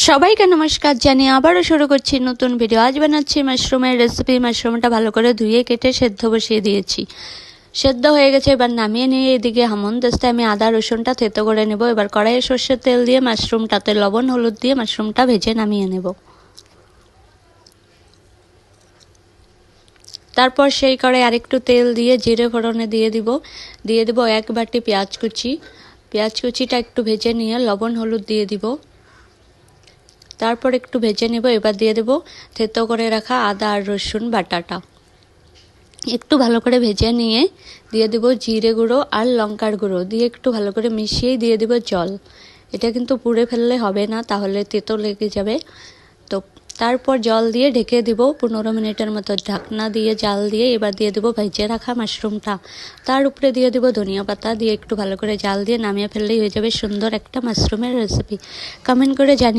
সবাইকে নমস্কার জানিয়ে আবারও শুরু করছি নতুন ভিডিও। আজ বানাচ্ছি মাশরুমের রেসিপি। মাশরুমটা ভালো করে ধুয়ে কেটে সেদ্ধ বসিয়ে দিয়েছি, সেদ্ধ হয়ে গেছে। এবার নামিয়ে নিয়ে এদিকে হামনদিস্তায় আমি আদা রসুনটা থেতো করে নেব। এবার কড়াইয়ে সর্ষের তেল দিয়ে মাশরুমটাতে লবণ হলুদ দিয়ে মাশরুমটা ভেজে নামিয়ে নেব। তারপর সেই কড়াই আরেকটু তেল দিয়ে জিরে ফোড়নে দিয়ে দিব 1 বাটি পেঁয়াজ কুচিটা একটু ভেজে নিয়ে লবণ হলুদ দিয়ে দিব। তারপর একটু ভেজে নেব। এবার দিয়ে দেব থেতো করে রাখা আদা আর রসুন বাটাটা। একটু ভালো করে ভেজে নিয়ে দিয়ে দেব জিরে গুঁড়ো আর লঙ্কার গুঁড়ো দিয়ে একটু ভালো করে মিশিয়ে দিয়ে দেব জল। এটা কিন্তু পুড়ে ফেললে হবে না, তাহলে তেতো লেগে যাবে। তো তারপর জল দিয়ে ঢেকে দিব 15 মিনিটের মতো, ঢাকনা দিয়ে জাল দিয়ে। এবার দিয়ে দেব ভেজে রাখা মাশরুমটা, তার উপরে দিয়ে দেব ধনিয়া পাতা দিয়ে একটু ভালো করে জাল দিয়ে নামিয়ে ফেললেই হয়ে যাবে সুন্দর একটা মাশরুমের রেসিপি। কমেন্ট করে জানিয়ে